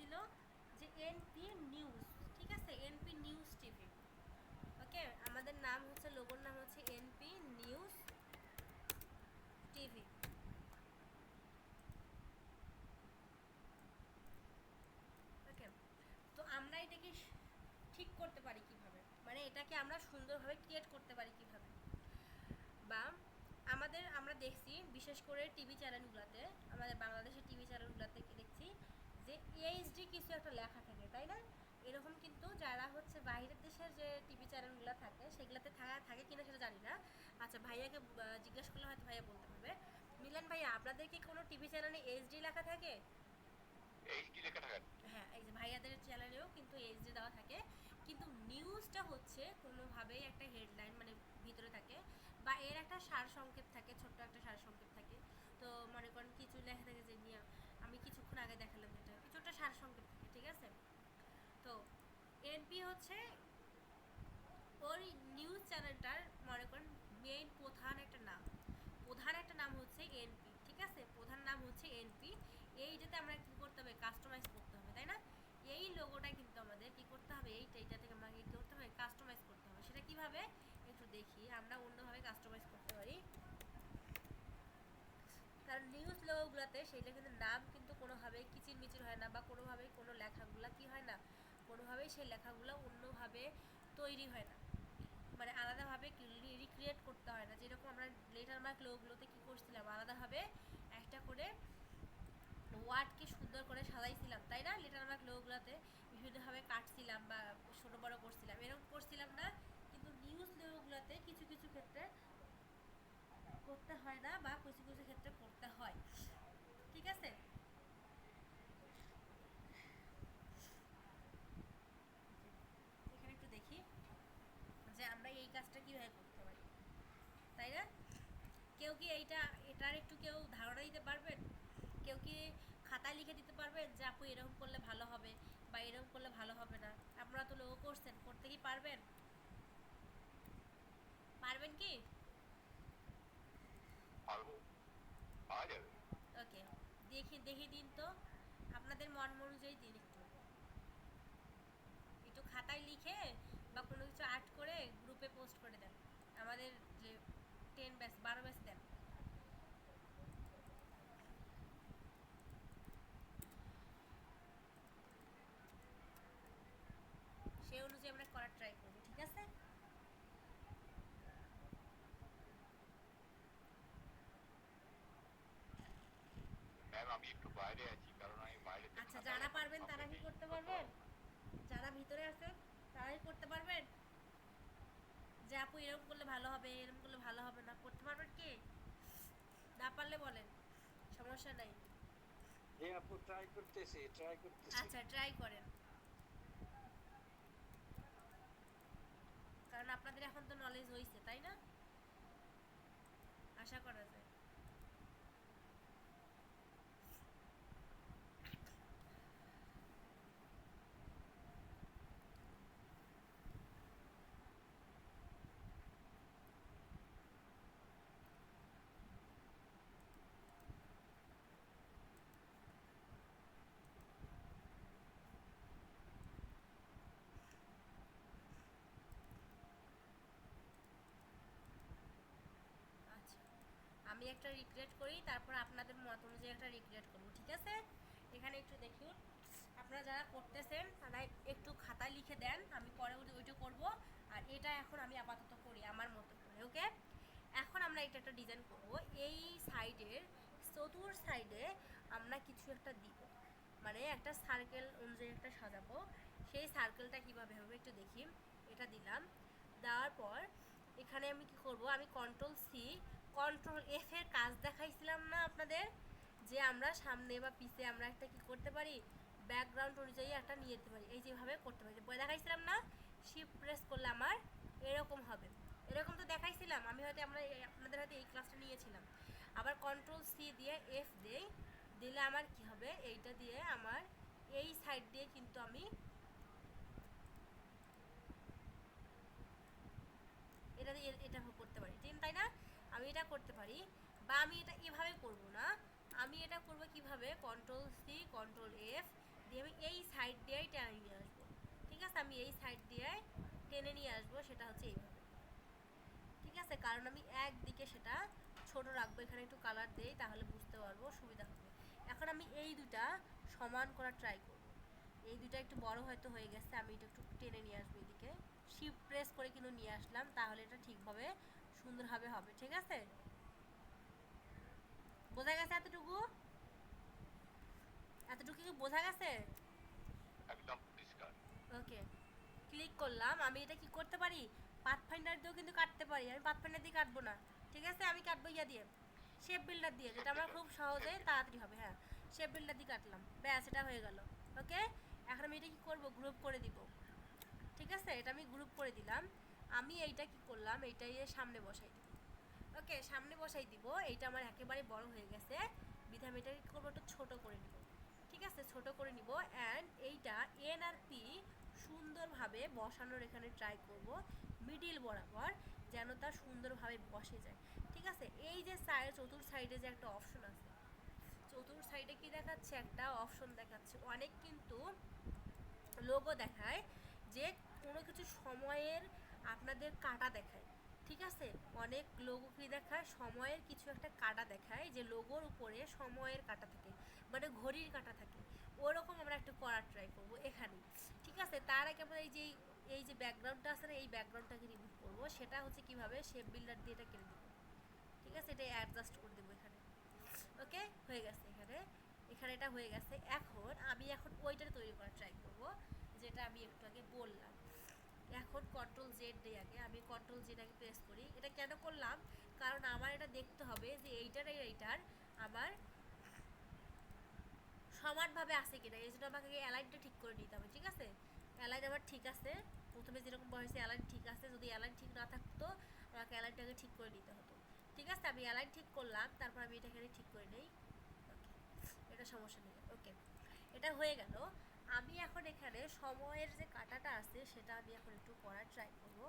ছিল যে NP news, ঠিক আছে, এনপি নিউজ টিভি। ওকে, আমাদের নাম হচ্ছে, লোগোর নাম হচ্ছে এনপি নিউজ টিভি। ওকে, তো আমরা এটাকে ঠিক করতে পারি কিভাবে, মানে এটাকে আমরা সুন্দরভাবে ক্রিয়েট করতে পারি কিভাবে, বা আমরা দেখছি বিশেষ করে টিভি চ্যানেলগুলোতে, আমাদের বাংলাদেশের টিভি চ্যানেলগুলোতে দেখছি যে এইচডি কিছু একটা লেখা থাকে, তাই না? এরকম কিন্তু যারা হচ্ছে বাইরের দেশের যে টিভি চ্যানেলগুলো থাকে সেগুলোতে থাকে কিনা সেটা জানি না। আচ্ছা, ভাইয়াকে জিজ্ঞেস করলে হয়তো ভাইয়া বলতে পারবে। মিলন ভাইয়া, আপনাদের কি কোনো টিভি চ্যানেলে এইচডি লেখা থাকে? এইচডি লেখা থাকে? হ্যাঁ, এই যে ভাইয়াদের চ্যানেলেও কিন্তু এইচডি দেওয়া থাকে, কিন্তু নিউজটা হচ্ছে কোনোভাবেই একটা হেডলাইন মানে ভিতরে থাকে, বা এর একটা সার সংক্ষেপ থাকে, ছোট্ট একটা সার সংক্ষেপ থাকে। তো মনে করেন কিছু লেখা থাকে যে নিয়ে আমি কিছুক্ষণ আগে দেখালাম, যেটা কিছু একটা সার সংক্ষেপ থাকে, ঠিক আছে? তো এনপি হচ্ছে ওই নিউজ চ্যানেলটার মনে করেন মেইন প্রধান একটা নাম হচ্ছে এনপি, ঠিক আছে, প্রধান নাম হচ্ছে এনপি। এইটাতে আমরা কী করতে হবে, কাস্টমাইজ করতে হবে, তাই না? এই লোগোটা কিন্তু আমাদের কী করতে হবে, এইটা থেকে আমাকে কী করতে হবে, কাস্টমাইজ করতে হবে। সেটা কিভাবে একটু দেখি, আমরা অন্যভাবে কাস্টমাইজ করতে পারি। কারণ নিউজ লোগোগুলোতে সেইটা কিন্তু নাম কিন্তু কোনোভাবেই কিচিরমিচির হয় না, বা কোনোভাবেই কোনো লেখাগুলো কী হয় না, কোনোভাবেই সেই লেখাগুলো অন্যভাবে তৈরি হয় না, মানে আলাদাভাবে রিক্রিয়েট করতে হয় না। যেরকম আমরা লেটার মার্ক লোগোগুলোতে কী করছিলাম, আলাদাভাবে একটা করে ওয়ার্ডকে সুন্দর করে সাজাইছিলাম, তাই না? লেটার মার্ক লোগোগুলোতে বিভিন্নভাবে কাটছিলাম বা ছোটো বড়ো করছিলাম, এরকম করছিলাম না? কিন্তু নিউজ লোগোগুলোতে কিছু কিছু ক্ষেত্রে করতে হয় না, বা কিছু কিছু ক্ষেত্রে করতে হয়, ঠিক আছে? এখানে একটু দেখি যে আমরা এই কাজটা কীভাবে করতে পারি, তাই না? কেউ কি এটার একটু কেউ ধারণা দিতে পারবেন? কেউ কি খাতায় লিখে দিতে পারবেন যে আপু এরকম করলে ভালো হবে বা এরকম করলে ভালো হবে না? আপনারা তো লোগো করছেন, করতে কি পারবেন? পারবেন কি? পারবো, পাওয়া যাবে। ওকে, দেখি দেখি দিন তো, আপনাদের মন অনুযায়ী দিন, একটু একটু খাতায় লিখে বা কোনো কিছু আর্ট করে গ্রুপে পোস্ট করে দেন, আমাদের যে 10 ব্যাচ 12 ব্যাচ দেন, সেই অনুযায়ী আমরা করার ট্রাই করবো, ঠিক আছে? ম্যাম, আমি একটু বাইরে আছি, কারণ আমি বাইরেতে আচ্ছা, খাতায় যারা এখন পারবেন সামনে তারা কি নেই, করতে করতে পারবেন? পারবো না। যারা ভিতরে আছেন তারাই করতে পারবেন? যে আপু এরকম করলে ভালো হবে, এরকম করলে ভালো হবে না, করতে পারবেন কি? না পারলে বলেন, সমস্যা নাই। জি আপু, ট্রাই করতেছি। আচ্ছা, ট্রাই করেন, কারণ আপনাদের এখন তো নলেজ হয়েছে, তাই না? আশা করা যায়। আচ্ছা, আমি একটা রিক্রিয়েট করি, তারপর আপনাদের মত অনুযায়ী একটা রিক্রিয়েট করবো, ঠিক আছে? এখানে একটু দেখুন, আপনারা যারা করতেছেন তারা একটু খাতায় লিখে দেন, আমি পরে ওইটা করব। আর এটা এখন আমি আপাতত করি আমার মতো করে, ওকে? এখন আমরা এটা একটা ডিজাইন করব, এই সাইডের চতুর সাইডে আমরা কিছু একটা দিব, মানে একটা সার্কেল অনুযায়ী একটা সাজাবো। সেই সার্কেলটা কিভাবে হবে একটু দেখি। এটা দিলাম, দেওয়ার পর এখানে আমি কি করব, আমি কন্ট্রোল-সি কন্ট্রোল-এফ এর কাজ দেখাইছিলাম না আপনাদের, যে আমরা সামনে বা পিছে আমরা একটা কি করতে পারি, ব্যাকগ্রাউন্ড অনুযায়ী একটা নিয়ে যেতে পারি, এই যেভাবে করতে পারি, বই দেখাইছিলাম না? শিফট প্রেস করলে আমার এরকম হবে, এরকম তো দেখাইছিলাম আমি, হয়তো আপনাদের হয়তো এই ক্লাসটা নিয়েছিলাম। আবার কন্ট্রোল-সি দিয়ে এফ দিলে আমার কি হবে, এইটা দিয়ে আমার এই সাইড দিয়ে কিন্তু আমি এটা দিয়ে এটা করতে পারি, ঠিক তাই না? আমি এটা করতে পারি, বা আমি এটা এভাবে করব না, আমি এটা করব কিভাবে, কন্ট্রোল-সি কন্ট্রোল-এফ দিয়ে আমি এই সাইড দিয়েই টেনে নিয়ে আসবো। ঠিক আছে, আমি এই সাইড দিয়ে টেনে নিয়ে আসবো, সেটা হচ্ছে এইভাবে। ঠিক আছে, কারণ আমি একদিকে সেটা ছোট রাখবো, এখানে একটু কালার দেই তাহলে বুঝতে পারবো, সুবিধা হবে। এখন আমি এই দুটা সমান করার ট্রাই করব। এই দুটা একটু বড় হয়তো হয়ে গেছে, আমি এটা একটু টেনে নিয়ে আসবো এদিকে, শিফট প্রেস করে কিন্তু নিয়ে আসলাম, তাহলে এটা ঠিকভাবে সুন্দরভাবে হবে। ঠিক আছে, বোঝা গেছে? এতটুকু এতটুকু কি বোঝা গেছে? একদম পরিষ্কার। ওকে, ক্লিক করলাম। আমি এটা কি করতে পারি, পাথফাইন্ডার দিয়েও কিন্তু কাটতে পারি। আমি পাথফাইন্ডার দিয়ে কাটবো না, ঠিক আছে, আমি কাটবো ইয়া দিয়ে, শেপ বিল্ডার দিয়ে, যেটা আমার খুব সহজে তাড়াতাড়ি হবে। হ্যাঁ, শেপ বিল্ডার দিয়ে কাটলাম, ব্যাস এটা হয়ে গেল। ওকে, এখন আমি এটা কি করবো, গ্রুপ করে দিব। ঠিক আছে, এটা আমি গ্রুপ করে দিলাম। আমি এইটা কি করলাম, এইটা সামনে বসাই দিব। ওকে, সামনে বসাই দিব। এইটা আমার একেবারে বড় হয়ে গেছে, বিধা আমি এটা কি করবো, একটু ছোটো করে নিব। ঠিক আছে, ছোট করে নিব। অ্যান্ড এইটা এন আর পি সুন্দরভাবে বসানোর এখানে ট্রাই করব, মিডিল বরাবর, যেন তা সুন্দরভাবে বসে যায়। ঠিক আছে, এই যে চতুর সাইডে যে একটা অপশন আছে, চতুর সাইডে কি দেখাচ্ছে, একটা অপশন দেখাচ্ছে। অনেক কিন্তু লোগো দেখায় যে কোনো কিছু সময়ের আপনাদের কাটা দেখায়। ঠিক আছে, অনেক লোগো কি দেখায়, সময়ের কিছু একটা কাটা দেখায়, যে লোগোর উপরে সময়ের কাটা থাকে, মানে ঘড়ির কাটা থাকে। ওরকম আমরা একটু করার ট্রাই করব এখানে। ঠিক আছে, তার আগে আমরা এই যে ব্যাকগ্রাউন্ডটা আছে না, এই ব্যাকগ্রাউন্ডটাকে রিমুভ করব। সেটা হচ্ছে কিভাবে, শেপ বিল্ডার দিয়ে এটা কেটে দেবো। ঠিক আছে, এটা অ্যাডজাস্ট করে দেবো এখানে। ওকে, হয়ে গেছে। এখানে এটা হয়ে গেছে। এখন ওইটা তৈরি করার ট্রাই করব, যেটা আমি একটু আগে বললাম। এখন কন্ট্রোল জেড দিই আগে, আমি কন্ট্রোল জেড আগে প্রেস করি। এটা কেন করলাম, কারণ আমার এটা দেখতে হবে যে এইটার আর এইটার আমার সমানভাবে আছে কিনা, এই জন্য আমাকে অ্যালাইনটা ঠিক করে নিতে হবে। ঠিক আছে, অ্যালাইন আমার ঠিক আছে, প্রথমে যেরকম বলেছি অ্যালাইন ঠিক আছে। যদি অ্যালাইন ঠিক না থাকতো, আমাকে অ্যালাইনটাকে ঠিক করে নিতে হতো। ঠিক আছে, আমি অ্যালাইন ঠিক করলাম, তারপর আমি এটা এখানে ঠিক করে নিই। ওকে, এটা সমস্যা নেই। ওকে, এটা হয়ে গেল। আমি এখন এখানে সময়ের যে কাটাটা আছে, সেটা আমি এখন একটু করার ট্রাই করব।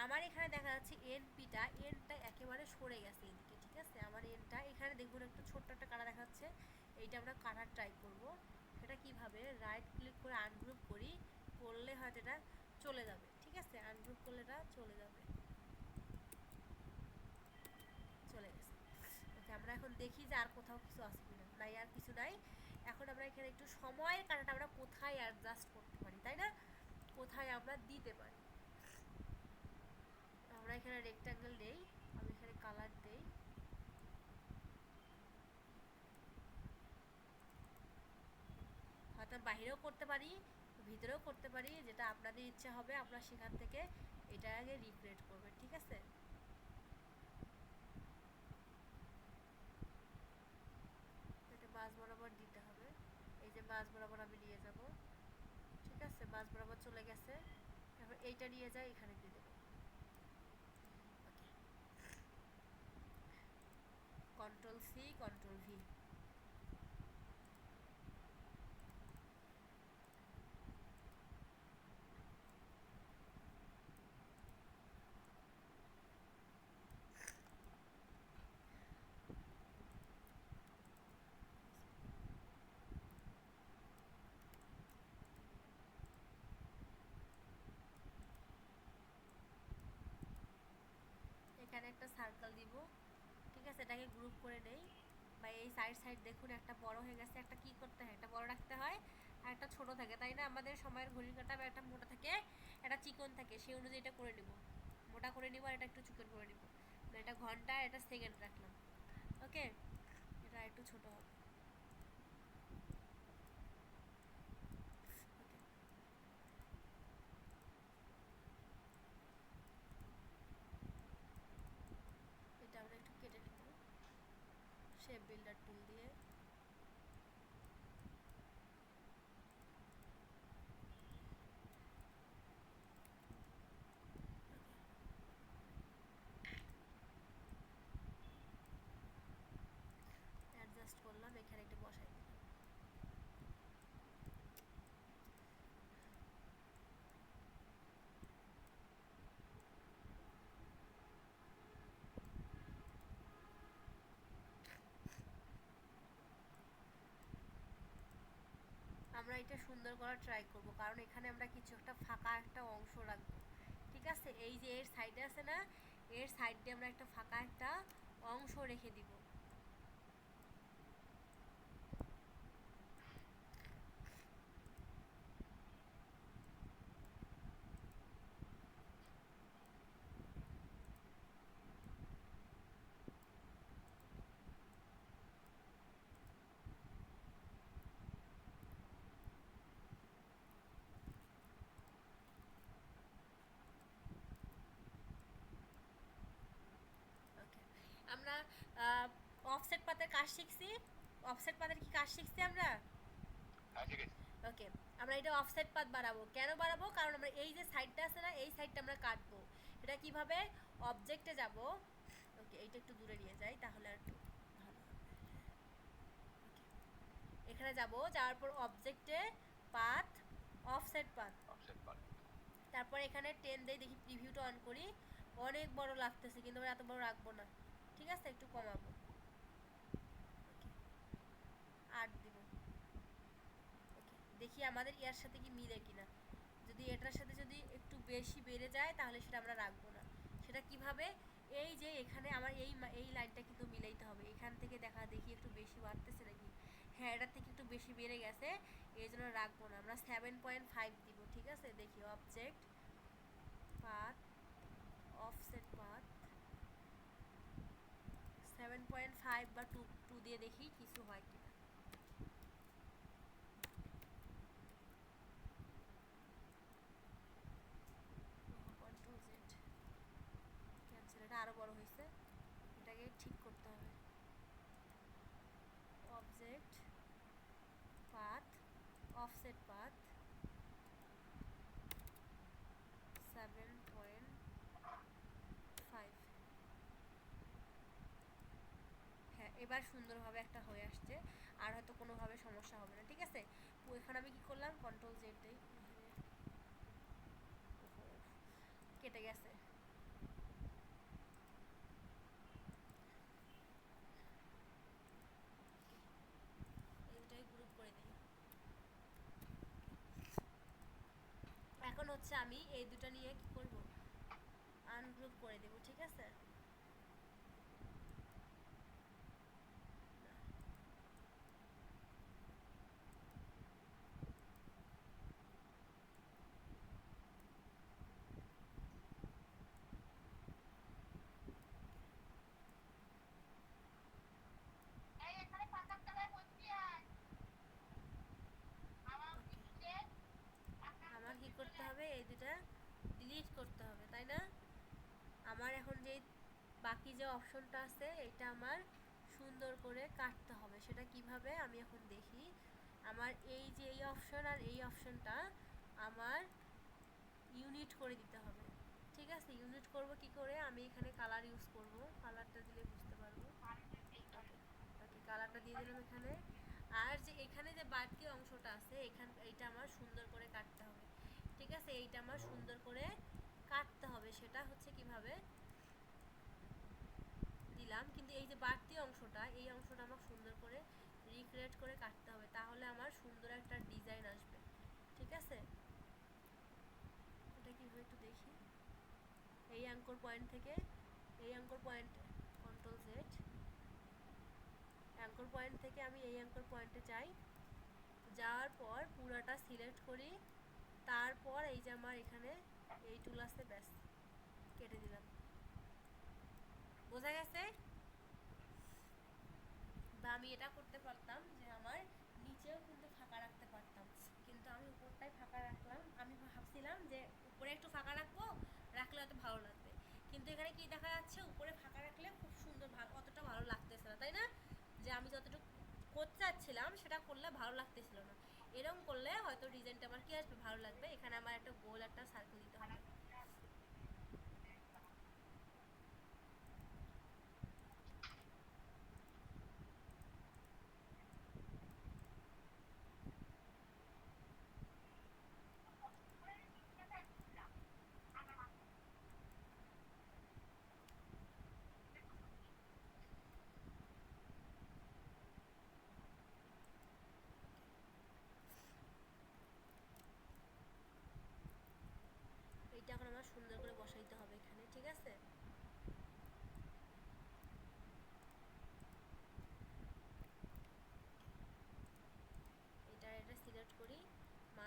আমার এখানে দেখা যাচ্ছে এনটা একেবারে সরে গেছে এদিকে। ঠিক আছে, আমার এনটা এখানে দেখুন একটু ছোট্ট একটা কাটা দেখাচ্ছে, এইটা আমরা কাটার ট্রাই করব। সেটা কিভাবে, রাইট ক্লিক করে আনগ্রুপ করি, করলে হয়তো এটা চলে যাবে। ঠিক আছে, আনগ্রুপ করলে এটা চলে যাবে, চলে গেছে। ওকে, আমরা এখন দেখি যে আর কোথাও কিছু আছে কিনা। নাই, আর কিছু নাই। এখন আমরা এখানে একটু সময়ের কাটাটা আমরা কোথায় অ্যাডজাস্ট করতে পারি, তাই না, কোথায় আমরা দিতে পারি। আমরা এখানে রেক্ট্যাঙ্গেল দেই, আমি এখানে কালার দেই। হয়তো বাইরেও করতে পারি, ভিতরেও করতে পারি, যেটা আপনাদের ইচ্ছা হবে। আপনারা সেখান থেকে এটা আগে রিক্রিয়েট করবেন। ঠিক আছে, এটা মাঝ বরাবর দিতে হবে। এই যে মাঝ বরাবর আমি নিয়ে যাব। ঠিক আছে, মাঝ বরাবর চলে গেছে। তারপর এইটা নিয়ে যাই, এখানে দিয়ে দেবো। Control C, control V. এখানে একটা সার্কেল দিব। ঠিক আছে, এটাকে গ্রুপ করে নেই। বা এই সাইড দেখুন, একটা বড় হয়ে গেছে। একটা কি করতে হয়, একটা বড় রাখতে হয় আর একটা ছোট থাকে, তাই না। আমাদের সময়ের ঘড়ির কাঁটা একটা মোটা থাকে, একটা চিকন থাকে, সেই অনুযায়ী এটা করে নিব। মোটা করে নিব আর এটা একটু চিকন করে নিব। এটা ঘন্টা, এটা সেকেন্ড রাখলাম। ওকে, এটা একটু ছোট হবে। এটা আমরা একটু কেটে নেব শেপ বিল্ডার টুল দিয়ে। অ্যাডজাস্ট করলাম, এখানে একটু বসাই দিলাম। এটা সুন্দর করার ট্রাই করব, কারণ এখানে আমরা কিছু একটা ফাঁকা একটা অংশ রাখবো। ঠিক আছে, এই যে এর সাইডে আছে না, এর সাইড দিয়ে আমরা একটা ফাঁকা একটা অংশ রেখে দিব। ওকে, আমরা অফসেট পাতের কাজ শিখছি। অফসেট পাতের কি কাজ শিখছি আমরা? হ্যাঁ ঠিক আছে। ওকে, আমরা এটা অফসেট পাত বাড়াবো। কেন বাড়াবো? কারণ আমরা এই যে সাইডটা আছে না, এই সাইডটা আমরা কাটবো। এটা কিভাবে? অবজেক্টে যাব। ওকে, এইটা একটু দূরে নিয়ে যাই তাহলে আর একটু ভালো হবে। এখানে যাব, যাওয়ার পর অবজেক্টে path, offset path, offset part. তারপর এখানে 10 দেই, দেখি প্রিভিউটা অন করি। অনেক বড় লাগতেছে, কিন্তু আমরা এত বড় রাখবো না। ঠিক আছে, একটু কমাবো। ওকে, 8 দিব। ওকে, দেখি আমাদের ইয়ার সাথে কি মিলে কিনা। যদি এটার সাথে যদি একটু বেশি বেড়ে যায় তাহলে সেটা আমরা রাখবো না। সেটা কিভাবে? এই যে এখানে আমার এই লাইনটা কিন্তু মিলাইতে হবে। এখান থেকে দেখা দেখি একটু বেশি বাড়তেছে নাকি। হ্যাঁ, এটার থেকে একটু বেশি বেড়ে গেছে, এই জন্য রাখবো না। আমরা 7.5 দিব। ঠিক আছে, দেখি অবজেক্ট পাথ, অফসেট পাথ 7.5 বা 2 দিয়ে দেখি কিছু হয় কিনা। কন্ট্রোল জেড ক্যান্সেল, এটা আরো বড় হয়েছে, এটাকে ঠিক করতে হবে। Object path, offset path 7.5। হ্যাঁ, এবার সুন্দরভাবে একটা হয়ে আসছে, আর হয়তো কোনোভাবে সমস্যা হবে না। ঠিক আছে, তো এখানে আমি কি করলাম, কন্ট্রোল জেড দেই। কেটে গেছে। এইটাই গ্রুপ করে দিই। এখন হচ্ছে আমি এই দুটো নিয়ে কি করব, আনগ্রুপ করে দেব। ঠিক আছে, আমার কি করতে হবে, এই দুটা ডিলিট করতে হবে, তাই না? আমার এখন যে বাকি যে অপশনটা আছে এটা আমার সুন্দর করে কাটতে হবে। সেটা কিভাবে আমি এখন দেখি। আমার এই যে এই অপশন আর এই অপশনটা আমার ইউনিট করে দিতে হবে। ঠিক আছে, ইউনিট করব কি করে, আমি এখানে কালার ইউজ করব। কালারটা দিলে বুঝতে পারবো। ওকে, কালারটা দিয়ে দিলাম এখানে। আর যে এখানে যে বাড়তি অংশটা আছে, এইটা আমার সুন্দর করে কাটতে হবে। ঠিক আছে, এইটা আমার সুন্দর করে কাটতে হবে। সেটা হচ্ছে কিভাবে দিলাম, কিন্তু এই যে বাড়তি অংশটা, এই অংশটা আমার সুন্দর করে রিক্রিয়েট করে কাটতে হবে, তাহলে আমার সুন্দর একটা ডিজাইন আসবে। ঠিক আছে, এটা কিভাবে একটু দেখি। এই অ্যাঙ্কর পয়েন্ট থেকে এই anchor point, control Z, anchor point থেকে আমি এই অ্যাঙ্কর পয়েন্টে যাই। যাওয়ার পর পুরাটা সিলেক্ট করি। তারপর এই যে আমার এখানে এই টুল আছে, ব্যাস কেটে দিলাম। বোঝা গেছে? বা আমি এটা করতে পারতাম যে আমার নিচেও কিন্তু ফাঁকা রাখতে পারতাম, কিন্তু আমি উপরটাই ফাঁকা রাখলাম। আমি ভাবছিলাম যে উপরে একটু ফাঁকা রাখবো, রাখলে হয়তো ভালো লাগবে। কিন্তু এখানে কি দেখা যাচ্ছে, উপরে ফাঁকা রাখলে খুব সুন্দর, অতটা ভালো লাগতেছে না, তাই না? যে আমি যতটুকু করতে চাচ্ছিলাম সেটা করলে ভালো লাগতেছিল না। এরকম করলে হয়তো ডিজাইনটা আমার কি আসবে, ভালো লাগবে। এখানে আমার একটা গোল একটা সার্কেল দিতে হবে।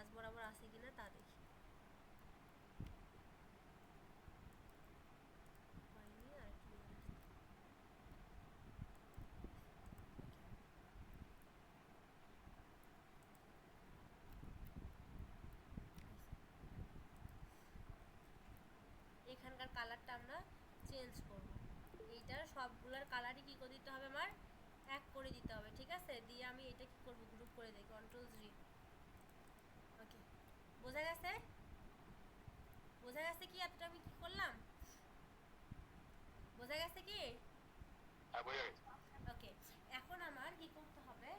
মাঝ বরাবর আছে কিনা তা দেখি। হয়নি, আর একটু নিয়ে আসি। এখানকার কালারটা আমরা চেঞ্জ করব। এইটার সবগুলোর কালারই কী করে দিতে হবে, আমার এক করে দিতে হবে, ঠিক আছে? দিয়ে আমি এটা কি করব, গ্রুপ করে দিই, Ctrl+G। ওকে, বোঝা গেছে? বোঝা গেছে কি এতটা আমি কি করলাম? বোঝা গেছে কি? হ্যাঁ বোঝা গেছে। ওকে, এখন আমার কি করতে হবে,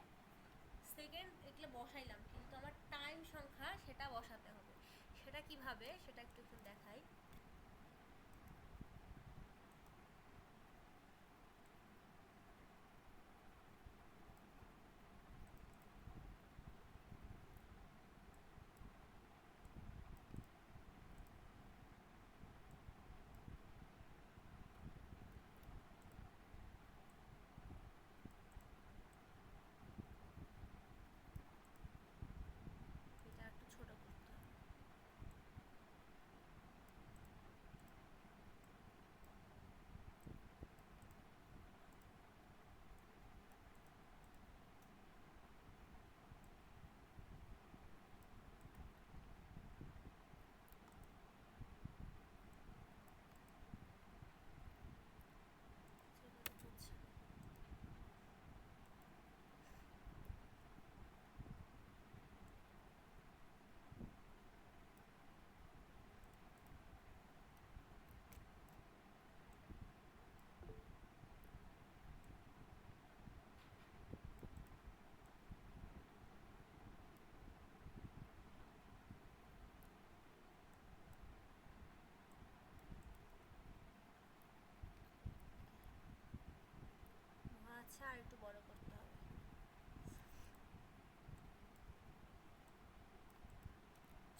সেকেন্ড এগুলো বসাইলাম কিন্তু আমার টাইম সংখ্যা সেটা বসাতে হবে। সেটা কিভাবে, সেটা একটু দেখাই। এটা একটু ছোট করতে হবে। সেটা তো হচ্ছে না। আচ্ছা, আর একটু বড় করতে হবে।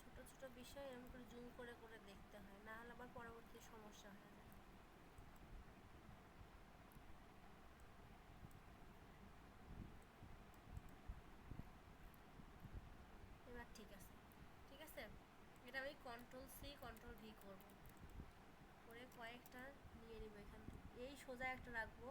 ছোট ছোট বিষয় এরকম করে জুম করে করে দেখতে হয়, না হলে আবার পরবর্তী সমস্যা হয়ে যায়। এবার ঠিক আছে, ঠিক আছে। এটা আমি Ctrl+C Ctrl+V করব, করে কয়েকটা নিয়ে নিব এখান থেকে, এই সোজা একটা রাখবো।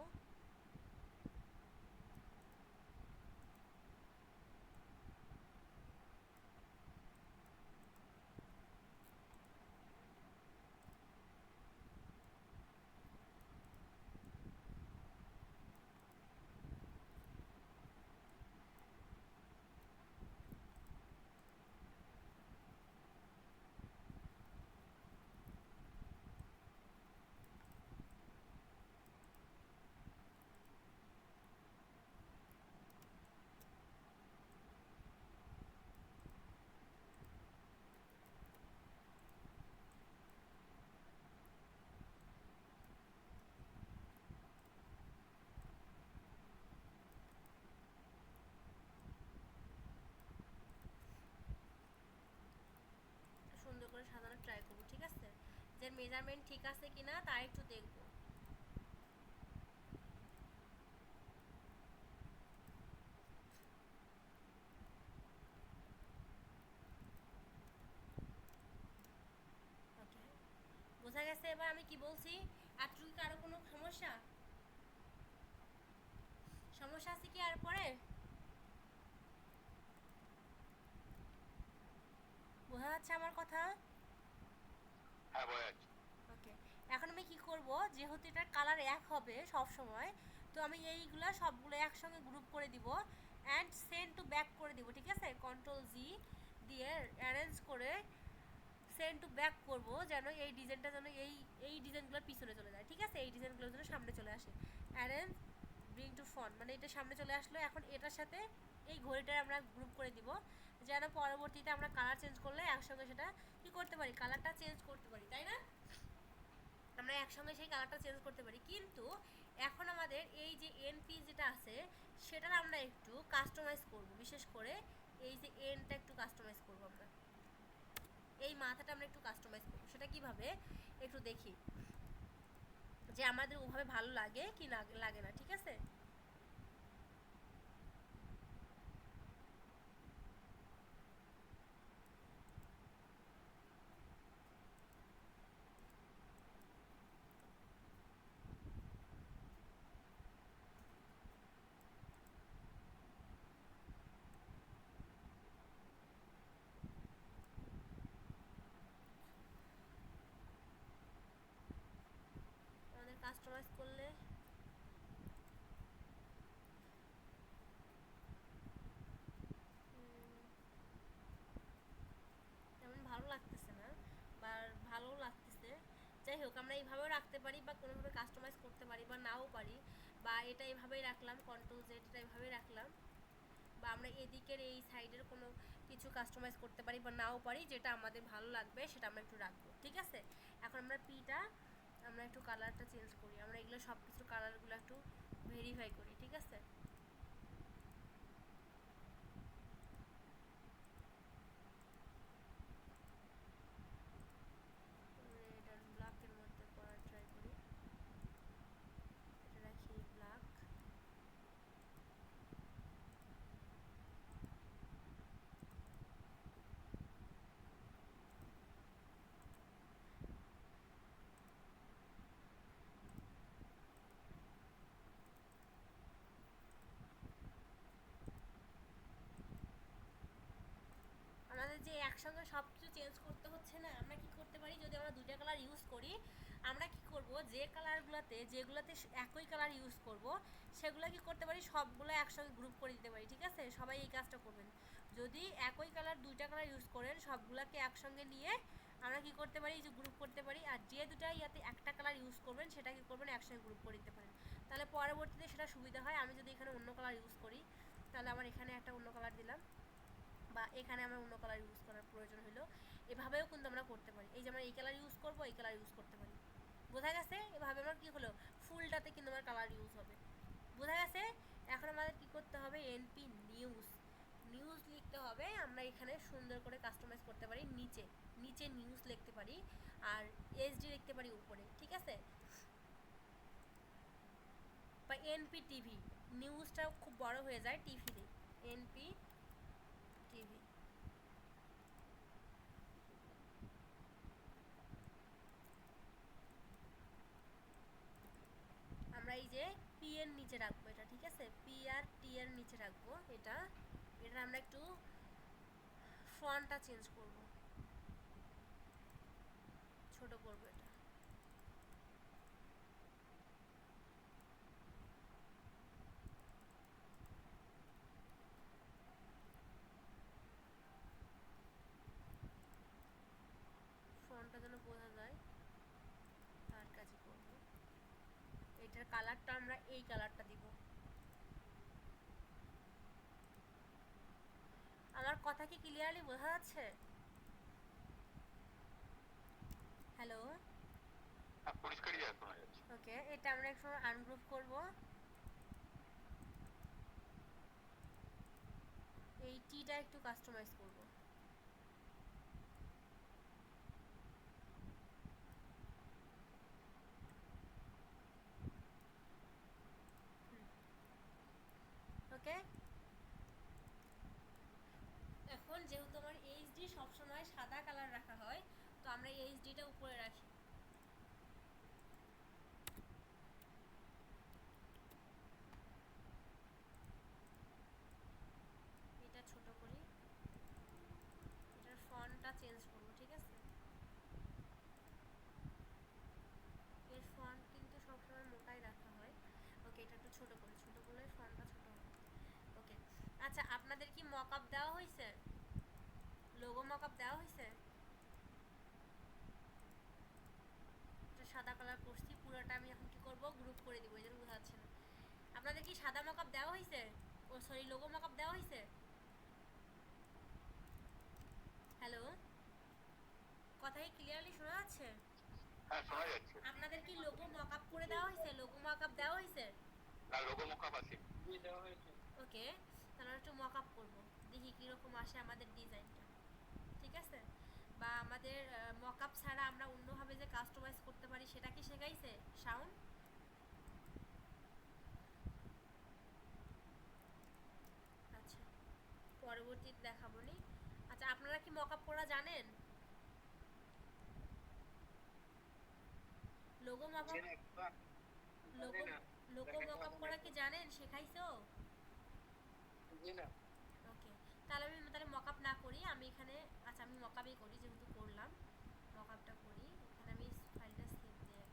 সুন্দর করে সাজানোর ট্রাই করবো, ঠিক আছে? যে মেজারমেন্ট ঠিক আছে কিনা তা একটু দেখবো। ওকে, বোঝা গেছে এবার আমি কি বলছি? এতটুকু কি আরো কোনো সমস্যা সমস্যা আছে কি আর পরে? বোঝা যাচ্ছে আমার কথা? হ্যাঁ বোঝা যাচ্ছে। ওকে, এখন আমি কি করব, যেহেতু এটার কালার এক হবে সব সময়, তো আমি এইগুলা সবগুলো একসঙ্গে গ্রুপ করে দিব অ্যান্ড সেন্ড টু ব্যাক করে দিব, ঠিক আছে? Ctrl+G দিয়ে অ্যারেঞ্জ করে সেন্ড টু ব্যাক করব, যেন এই ডিজাইনটা যেন এই ডিজাইনগুলোর পিছনে চলে যায়, ঠিক আছে? এই ডিজাইনগুলো যেন সামনে চলে আসে। অ্যারেঞ্জ ব্রিং টু ফ্রন্ট, মানে এটা সামনে চলে আসলো। এখন এটার সাথে এই ঘড়িটা আমরা গ্রুপ করে দিব, যেন পরবর্তীতে আমরা কালার চেঞ্জ করলে একসঙ্গে সেটা কি করতে পারি, কালারটা চেঞ্জ করতে পারি, তাই না? আমরা একসঙ্গে সেই কালারটা চেঞ্জ করতে পারি। কিন্তু এখন আমাদের এই যে এনপি যেটা আছে সেটার আমরা একটু কাস্টমাইজ করব, বিশেষ করে এই যে এনটা একটু কাস্টমাইজ করব আমরা, এই মাথাটা আমরা একটু কাস্টমাইজ করব। সেটা কিভাবে একটু দেখি, যে আমাদের ওভাবে ভালো লাগে কি লাগে না, ঠিক আছে? কাস্টমাইজ করলে তেমন ভালো লাগতেছে না, বা ভালোও লাগতেছে। যাই হোক, আমরা এইভাবেও রাখতে পারি বা কোনোভাবে কাস্টমাইজ করতে পারি বা নাও পারি, বা এটা এইভাবেই রাখলাম, কন্ট্রোল জেড এটা এইভাবেই রাখলাম, বা আমরা এদিকের এই সাইডের কোনো কিছু কাস্টমাইজ করতে পারি বা নাও পারি, যেটা আমাদের ভালো লাগবে সেটা আমরা একটু রাখবো। ঠিক আছে, এখন আমরা পিটা আমরা একটু কালারটা চেঞ্জ করি, আমরা এগুলো সব কিছু কালারগুলো একটু ভেরিফাই করি। ঠিক আছে, রেড আর ব্ল্যাকের মধ্যে করার ট্রাই করি, এটা রাখি ব্ল্যাক। আমাদের যে একসঙ্গে সব কিছু চেঞ্জ করতে হচ্ছে না, আমরা কি করতে পারি, যদি আমরা দুইটা কালার ইউজ করি, আমরা কি করব, যে কালারগুলোতে যেগুলোতে একই কালার ইউজ করব সেগুলো কি করতে পারি, সবগুলো একসঙ্গে গ্রুপ করে দিতে পারি। ঠিক আছে, সবাই এই কাজটা করবেন। যদি একই কালার দুইটা কালার ইউজ করেন, সবগুলোকে একসঙ্গে নিয়ে আমরা কি করতে পারি, যে গ্রুপ করতে পারি। আর যে দুটা ইয়াতে একটা কালার ইউজ করবেন সেটা কি করবেন, একসঙ্গে গ্রুপ করে দিতে পারেন, তাহলে পরবর্তীতে সেটা সুবিধা হয়। আমি যদি এখানে অন্য কালার ইউজ করি, তাহলে আমার এখানে একটা অন্য কালার দিলাম, বা এখানে আমরা অন্য কালার ইউজ করার প্রয়োজন হলো, এভাবেও কিন্তু আমরা করতে পারি। এই যে আমরা এই কালার ইউজ করবো, এই কালার ইউজ করতে পারি। বোঝা গেছে? এভাবে আমার কি হলো, ফুলটাতে কিন্তু আমার কালার ইউজ হবে। বোঝা গেছে? এখন আমাদের কি করতে হবে, এনপি নিউজ নিউজ লিখতে হবে। আমরা এখানে সুন্দর করে কাস্টমাইজ করতে পারি, নিচে নিচে নিউজ লিখতে পারি, আর এসডি লিখতে পারি উপরে। ঠিক আছে, বা এনপি টিভি, নিউজটা খুব বড় হয়ে যায়, টিভি দিই, এনপি টিভি। আমরা এই যে পি এর নিচে রাখবো এটা। ঠিক আছে, পি আর টি এর নিচে রাখবো এটা। এটা আমরা একটু ফন্টটা চেঞ্জ করব, ছোট করব এটা। ফন্টটা যেন বোঝা যায় তার কাজই করব। এটার কালারটা আমরা এই কালারটা দিব। আমার কথা কি ক্লিয়ারলি বোঝা যাচ্ছে? হ্যালো, হ্যাঁ, পরিষ্কারই শোনা যাচ্ছে। ওকে, এটা আমরা একটু আনগ্রুপ করব। এই টিটা একটু কাস্টমাইজ করব। ওকে, এখন যেহেতু আমার এইচডি সবসময় সাদা কালার রাখা হয়, তো আমরা এইচডিটা উপরে রাখি। এটা ছোট করি, এটার ফন্টটা চেঞ্জ করব। ঠিক আছে, এর ফন্ট কিন্তু সবসময় মোটাই রাখা হয়। ওকে, এটা একটু ছোট করি, ছোট করলে ফন্টটা ছোট হবে। ওকে, আচ্ছা, আপনাদের কি মকআপ দেওয়া হয়েছে, লোগো মকআপ দেওয়া হয়েছে? এটা সাদা কালার করছি পুরোটা, আমি এখন কি করব, গ্রুপ করে দিব, এই জন্য বোঝা যাচ্ছে না। আপনাদের কি সাদা মকআপ দেওয়া হয়েছে, ও সরি, লোগো মকআপ দেওয়া হয়েছে? হ্যালো, কথা কি ক্লিয়ারলি শোনা যাচ্ছে? হ্যাঁ, শোনা যাচ্ছে। আপনাদের কি লোগো মকআপ করে দেওয়া হয়েছে, লোগো মকআপ দেওয়া হয়েছে? না, লোগো মোকাপ আছে। দেওয়া হয়েছে। ওকে, তাহলে আমরা একটু মকআপ করব, দেখি কীরকম আসে আমাদের ডিজাইনটা। ঠিক আছে, বা আমাদের মকআপ ছাড়া আমরা অন্যভাবে যে কাস্টমাইজ করতে পারি সেটা কি শেখাইছে সাউন্ড? আচ্ছা, পরবর্তীতে দেখাবো নি। আচ্ছা, আপনারা কি মকআপ করা জানেন, logo mockup, logo logo mockup করা কি জানেন, শেখাইছো? ওকে, তাহলে আমি মকআপ না করি, আমি এখানে, আচ্ছা আমি মকআপই করি, যেহেতু করলাম মকআপটা করি, এখানে আমি ফাইলটা সেভ দিয়ে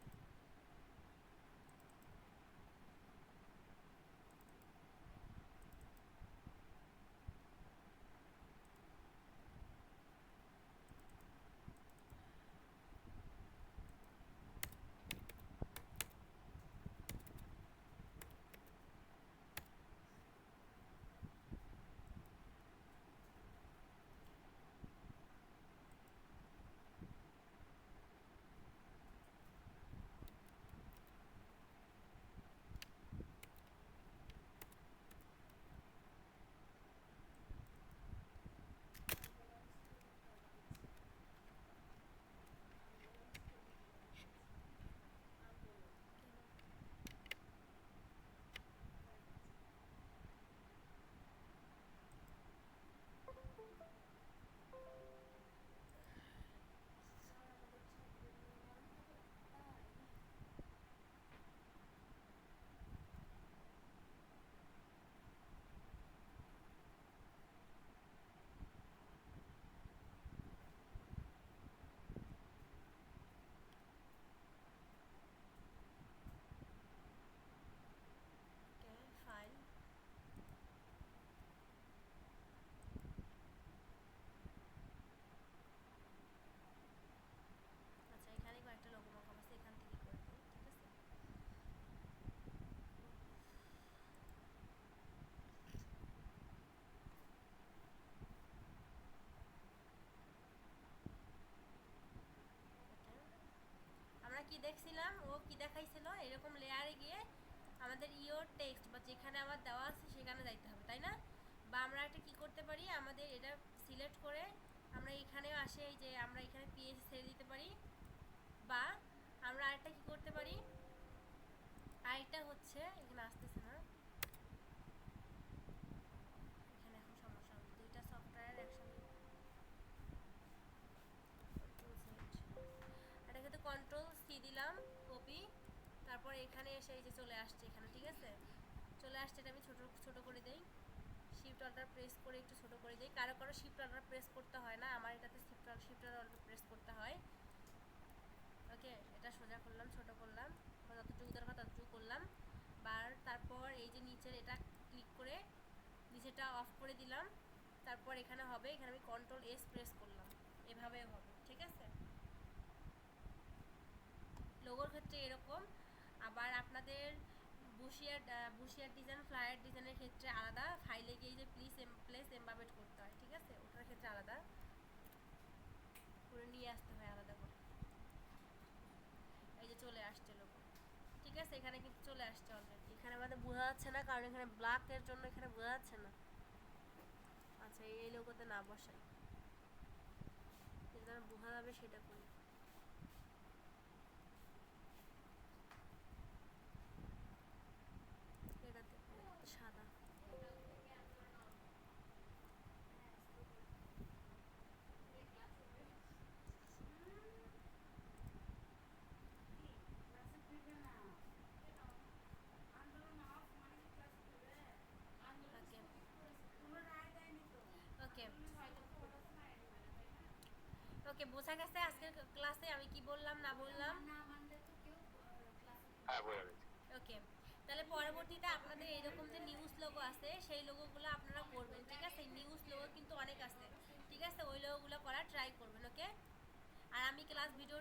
কি দেখছিলাম, ও কি দেখাইছিল, এরকম লেয়ারে গিয়ে আমাদের ইওর টেক্সট বা যেখানে আমার দেওয়া আছে সেখানে যাইতে হবে, তাই না? বা আমরা একটা কি করতে পারি, আমাদের এটা সিলেক্ট করে আমরা এখানেও আসে এই যে আমরা এখানে পিএইচ ছেড়ে দিতে পারি, বা আমরা আরেকটা কি করতে পারি, আরেকটা হচ্ছে এখানে আসতেছে না, এখানে এখন সমস্যা হবে, দুইটা সফটওয়্যার একসঙ্গে এটা কিন্তু কন্ট্রোল সি দিলাম কপি, তারপর এখানে এসে এই যে চলে আসছে এখানে, ঠিক আছে চলে আসছে, এটা আমি ছোট ছোট করে দেই, শিফট অল্টার প্রেস করে একটু ছোট করে দেই, কারো কারো শিফট অল্টার প্রেস করতে হয় না, আমার এটাতে শিফট অল্টার প্রেস করতে হয়। ওকে, এটা সোজা করলাম, ছোট করলাম, যতটুকু দরকার ততটুকু করলাম, তারপর এই যে নিচের এটা ক্লিক করে নিচেটা অফ করে দিলাম, তারপর এখানে হবে, এখানে আমি কন্ট্রোল এস প্রেস করলাম, এভাবেও হবে, ঠিক আছে। লোগোর ক্ষেত্রে এরকম, আবার আপনাদের বুশিয়ার ডিজাইন, ফ্লায়ার ডিজাইনের ক্ষেত্রে আলাদা, ফাইলে গিয়ে যে প্লেস এমবাবেড করতে হয়, ঠিক আছে, ওটার ক্ষেত্রে আলাদা করে নিয়ে আসতে হয় আলাদা করে। এই যে চলে আসছে লোগো, ঠিক আছে, এখানে কিন্তু চলে আসছে অলরেডি, এখানে আমাদের বোঝা যাচ্ছে না কারণ এখানে ব্ল্যাকের জন্য এখানে বোঝা যাচ্ছে না। আচ্ছা, এই লোগোতে না বসাই, যেটা বোঝা যাবে সেটা করি। এটাতে সাদা, ওকে ওকে, বোঝা গেছে আজকের ক্লাসে আমি কি বললাম না বললাম। হ্যাঁ বোঝা গেছে। ওকে, তাহলে পরবর্তীতে আপনাদের এরকম যে নিউজ লোগো আছে সেই লোগোগুলো আপনারা করবেন, ঠিক আছে, নিউজ লোগো কিন্তু অনেক আছে, ঠিক আছে, ওই লোগোগুলো করার ট্রাই করবেন। ওকে, আর আমি ক্লাস ভিডিও